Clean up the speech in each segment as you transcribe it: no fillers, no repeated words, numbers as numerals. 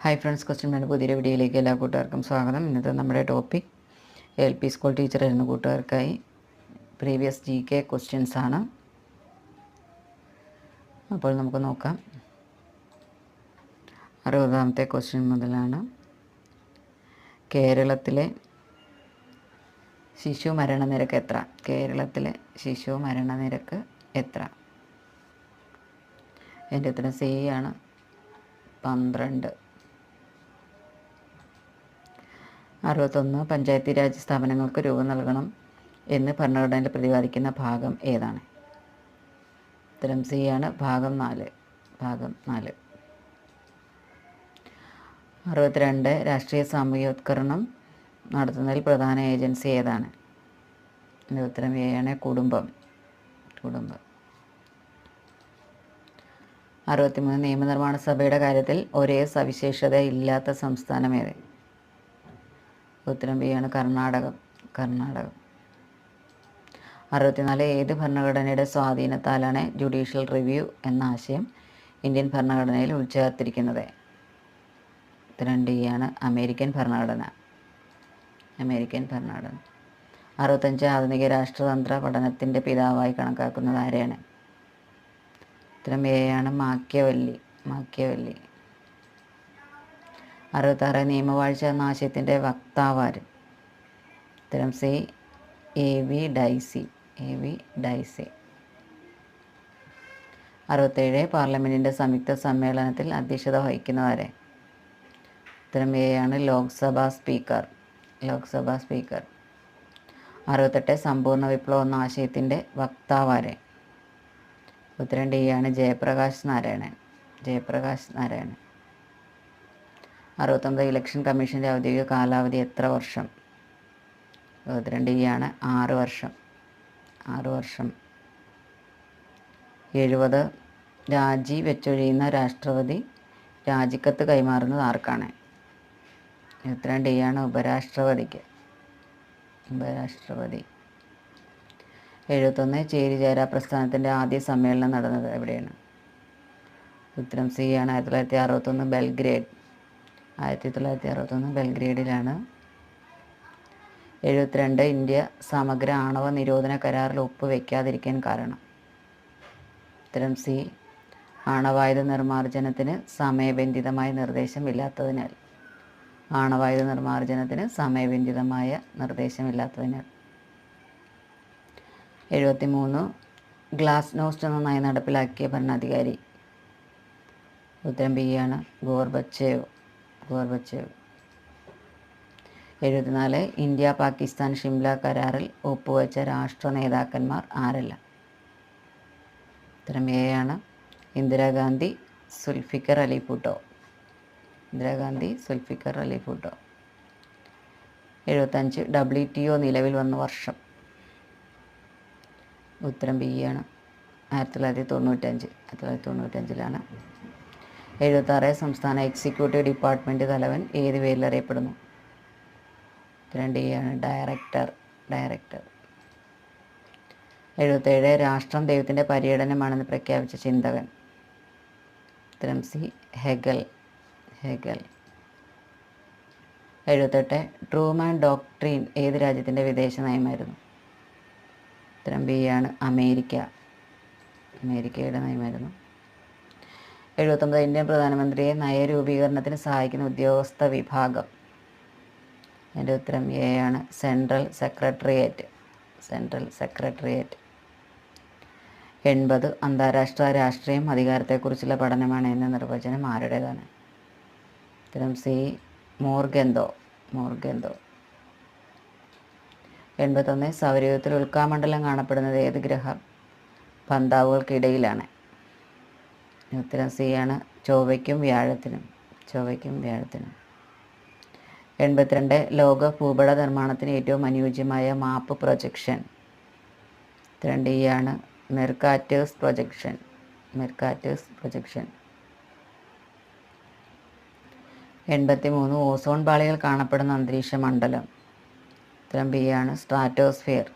Hi friends, question bank പുതിയൊരു വീഡിയോയിലേക്ക് എല്ലാ കൂട്ടുകാർക്കും സ്വാഗതം. ഇന്നത്തെ നമ്മുടെ ടോപ്പിക് LP സ്കൂൾ ടീച്ചറായിരുന്ന കൂട്ടുകാർക്കായി പ്രീവിയസ് GK ക്വസ്റ്റ്യൻസ് ആണ്. അപ്പോൾ നമുക്ക് നോക്കാം. 60ാമത്തെ ക്വസ്റ്റ്യൻ മുതലാണ്. കേരളത്തിലെ ശിശു മരണനിരക്ക് എത്ര? കേരളത്തിലെ ശിശു മരണനിരക്ക് എത്ര? എൻ്റെ ഉത്തരം C ആണ്, 12. 61. പഞ്ചായത്തി രാജ് സ്ഥാപനങ്ങൾക്ക് രൂപം നൽകണം എന്ന് ഭരണഘടനയിൽ പ്രതിപാദിക്കുന്ന ഭാഗം ഏതാണ്? ഉത്തരം C ആണ്, ഭാഗം 4. 62. രാഷ്ട്രീയ സാമൂഹ്യോത്കരണം നടത്തുന്നതിൽ പ്രധാന ഏജൻസി ഏതാണ്? എൻ്റെ ഉത്തരം A ആണ്, കുടുംബം. 63. നിയമനിർമ്മാണ സഭയുടെ കാര്യത്തിൽ ഒരേ സവിശേഷത ഇല്ലാത്ത സംസ്ഥാനം ഏത്? ഉത്തരം B ആണ്, കർണാടകം. 64. ഏത് ഭരണഘടനയുടെ സ്വാധീനത്താലാണ് ജുഡീഷ്യൽ റിവ്യൂ എന്ന ആശയം ഇന്ത്യൻ ഭരണഘടനയിൽ ഉൾച്ചേർത്തിരിക്കുന്നത്? ഉത്തരം D ആണ്, അമേരിക്കൻ ഭരണഘടന. 65. ആധുനിക രാഷ്ട്രതന്ത്ര പഠനത്തിൻ്റെ പിതാവായി കണക്കാക്കുന്നത് ആരെയാണ്? ഉത്തരം A ആണ്, മാക്കിയവെല്ലി. 66. നിയമവാഴ്ച എന്ന ആശയത്തിൻ്റെ വക്താവാര്? ഉത്തരം C, A.V. ഡൈസി. 67. പാർലമെൻറ്റിൻ്റെ സംയുക്ത സമ്മേളനത്തിൽ അധ്യക്ഷത വഹിക്കുന്നതാരെ? ഉത്തരം A ആണ്, ലോക്സഭാ സ്പീക്കർ. 68. സമ്പൂർണ്ണ വിപ്ലവം എന്ന ആശയത്തിൻ്റെ വക്താവാരെ? ഉത്തരം D ആണ്, ജയപ്രകാശ് നാരായണൻ. 69. ഇലക്ഷൻ കമ്മീഷൻ്റെ ഔദ്യോഗിക കാലാവധി എത്ര വർഷം? ഉത്തരം D ആണ്, 6 വർഷം. 70. രാജി വെച്ചൊഴിയുന്ന രാഷ്ട്രപതി രാജിക്കത്ത് കൈമാറുന്നത് ആർക്കാണ്? ഉത്തരം D ആണ്, ഉപരാഷ്ട്രപതിക്ക്. 71. ചേരിചേരാ പ്രസ്ഥാനത്തിൻ്റെ ആദ്യ സമ്മേളനം നടന്നത് എവിടെയാണ്? ഉത്തരം C ആണ്, 1961 ബെൽഗ്രേഡ്. 1961 ബെൽഗ്രേഡിലാണ്. 72. ഇന്ത്യ സമഗ്ര ആണവ നിരോധന കരാറിൽ ഒപ്പുവെക്കാതിരിക്കാൻ കാരണം? ഉത്തരം C, ആണവായുധ നിർമ്മാർജ്ജനത്തിന് സമയബന്ധിതമായ നിർദ്ദേശമില്ലാത്തതിനാൽ. 73. ഗ്ലാസ്നോസ്റ്റ് എന്ന നയം നടപ്പിലാക്കിയ ഭരണാധികാരി? ഉത്തരം B ആണ്, ഗോർബച്ചേവ്. 74. ഇന്ത്യ പാകിസ്ഥാൻ ഷിംല കരാറിൽ ഒപ്പുവെച്ച രാഷ്ട്ര നേതാക്കന്മാർ ആരല്ല? ഉത്തരം A ആണ്, ഇന്ദിരാഗാന്ധി, സുൽഫിക്കർ അലി ഭുട്ടോ. 75. WTO നിലവിൽ വന്ന വർഷം? ഉത്തരം B ആണ്, 1995. 76. സംസ്ഥാന എക്സിക്യൂട്ടീവ് ഡിപ്പാർട്ട്മെൻറ്റ് തലവൻ ഏത് പേരിൽ അറിയപ്പെടുന്നു? ഉത്തരം D ആണ്, ഡയറക്ടർ. 77. രാഷ്ട്രം ദൈവത്തിൻ്റെ പര്യടനമാണെന്ന് പ്രഖ്യാപിച്ച ചിന്തകൻ? ഉത്തരം C, ഹെഗൽ. 78. ട്രൂമാൻ ഡോക്ട്രീൻ ഏത് രാജ്യത്തിൻ്റെ വിദേശ നയമായിരുന്നു? ഉത്തരം B ആണ്, അമേരിക്കയുടെ നയമായിരുന്നു. 79. ഇന്ത്യൻ പ്രധാനമന്ത്രിയെ നയരൂപീകരണത്തിന് സഹായിക്കുന്ന ഉദ്യോഗസ്ഥ വിഭാഗം? എൻ്റെ ഉത്തരം A ആണ്, സെൻട്രൽ സെക്രട്ടേറിയറ്റ്. 80. അന്താരാഷ്ട്ര രാഷ്ട്രീയം അധികാരത്തെക്കുറിച്ചുള്ള പഠനമാണ് എന്ന നിർവചനം ആരുടേതാണ്? ഉത്തരം C, മോർഗെന്തോ. 81. സൗരയൂഥത്തിൽ ഉൽക്കാമണ്ഡലം കാണപ്പെടുന്നത് ഏത് ഗ്രഹ പന്താവുകൾക്കിടയിലാണ്? ഉത്തരം C ആണ്, ചൊവ്വയ്ക്കും വ്യാഴത്തിനും. 82. ലോക ഭൂപട നിർമ്മാണത്തിന് ഏറ്റവും അനുയോജ്യമായ മാപ്പ് പ്രൊജക്ഷൻ? ഉത്തരം D ആണ്, മെർക്കാറ്റേഴ്സ് പ്രൊജക്ഷൻ. 83. ഓസോൺ പാളികൾ കാണപ്പെടുന്ന അന്തരീക്ഷ മണ്ഡലം? ഉത്തരം B ആണ്, സ്ട്രാറ്റോസ്ഫിയർ.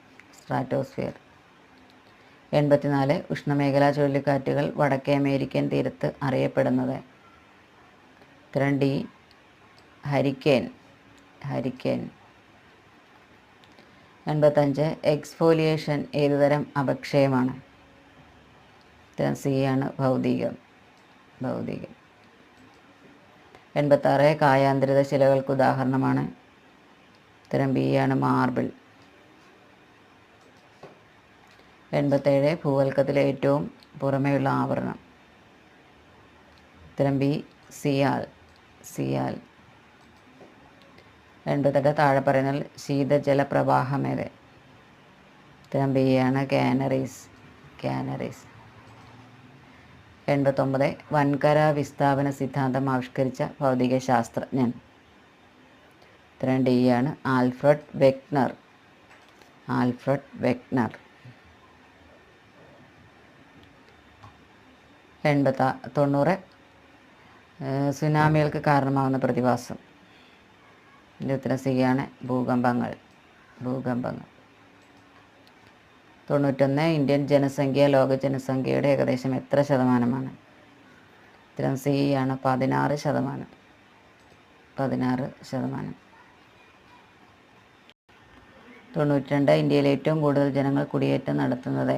84. ഉഷ്ണമേഖലാ ചുഴലിക്കാറ്റുകൾ വടക്കേ അമേരിക്കൻ തീരത്ത് അറിയപ്പെടുന്നത്? ഉത്തരം D, ഹരിക്കേൻ. ഹരിക്കേൻ. 85. എക്സ്ഫോലിയേഷൻ ഏതുതരം അപക്ഷയമാണ്? ഉത്തരം സി ആണ്, ഭൗതികം. ഭൗതികം. 86. കായാന്തരിത ശിലകൾക്ക് ഉദാഹരണമാണ്? ഉത്തരം ബി ആണ്, മാർബിൾ. 87. ഭൂവൽക്കത്തിലെ ഏറ്റവും പുറമേയുള്ള ആവരണം? ഉത്തരം ബി, സിയാൽ. സിയാൽ. 88. താഴെ പറയുന്നതിൽ ശീതജലപ്രവാഹമേത്? ഉത്തരം ബി ആണ്, കാനറീസ്. കാനറീസ്. 89. വൻകര വിസ്ഥാപന സിദ്ധാന്തം ആവിഷ്കരിച്ച ഭൗതിക ശാസ്ത്രജ്ഞൻ? ഉത്തരം ഡി ആണ്, ആൽഫ്രഡ് വെഗ്നർ. Alfred Wegener. 90. സുനാമികൾക്ക് കാരണമാകുന്ന പ്രതിഭാസം? ഇതിൻ്റെ ഉത്തരം സി ആണ്, ഭൂകമ്പങ്ങൾ. ഭൂകമ്പങ്ങൾ. 91. ഇന്ത്യൻ ജനസംഖ്യ ലോക ജനസംഖ്യയുടെ ഏകദേശം എത്ര ശതമാനമാണ്? ഉത്തരം സി ആണ്, 16%. 16%. 92. ഇന്ത്യയിൽ ഏറ്റവും കൂടുതൽ ജനങ്ങൾ കുടിയേറ്റം നടത്തുന്നത്?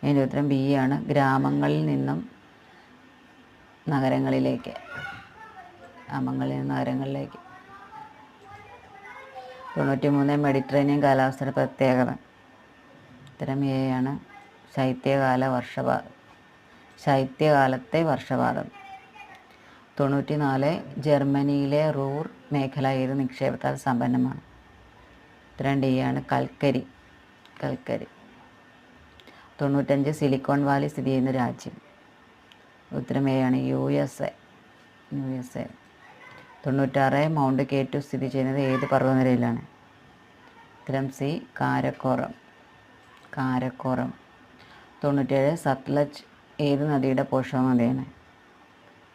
അതിൻ്റെ ഉത്തരം ബി ആണ്, ഗ്രാമങ്ങളിൽ നിന്നും നഗരങ്ങളിലേക്ക്. ഗ്രാമങ്ങളിൽ നിന്ന് നഗരങ്ങളിലേക്ക്. 93. മെഡിറ്ററേനിയൻ കാലാവസ്ഥയുടെ പ്രത്യേകത? ഉത്തരം എ ആണ്, ശൈത്യകാലത്തെ വർഷപാതം. 94. ജർമ്മനിയിലെ റൂർ മേഖല ഏത് നിക്ഷേപത്താൽ സമ്പന്നമാണ്? ഉത്തരം ഡി ആണ്, കൽക്കരി. കൽക്കരി. 95. സിലിക്കോൺ വാലി സ്ഥിതി ചെയ്യുന്ന രാജ്യം? ഉത്തരം എ ആണ്, USA. 96. മൗണ്ട് കേറ്റു സ്ഥിതി ചെയ്യുന്നത് ഏത് പർവ്വതനിരയിലാണ്? ഉത്തരം സി, കാരക്കോറം. കാരക്കോറം. 97. സത്ലജ് ഏത് നദിയുടെ പോഷക നദിയാണ്?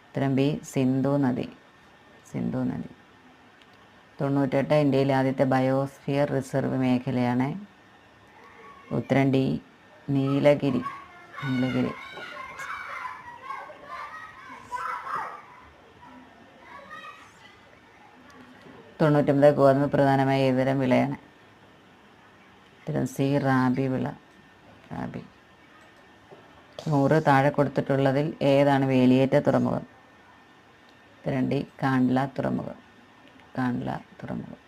ഉത്തരം ബി, സിന്ധു നദി. സിന്ധു നദി. 98. ഇന്ത്യയിലെ ആദ്യത്തെ ബയോസ്ഫിയർ റിസർവ് മേഖലയാണ്? ഉത്തരം ഡി, നീലഗിരി. നീലഗിരി. 99. ഗോതമ്പ് പ്രധാനമായ ഏതുതരം വിളയാണ്? ഉത്തരം സി, റാബി വിള. റാബി. 100. താഴെ കൊടുത്തിട്ടുള്ളതിൽ ഏതാണ് വേലിയേറ്റ തുറമുഖം? ഉത്തരം ഡി, കാണ്ട്ല തുറമുഖം. കാണ്ട്ല തുറമുഖം.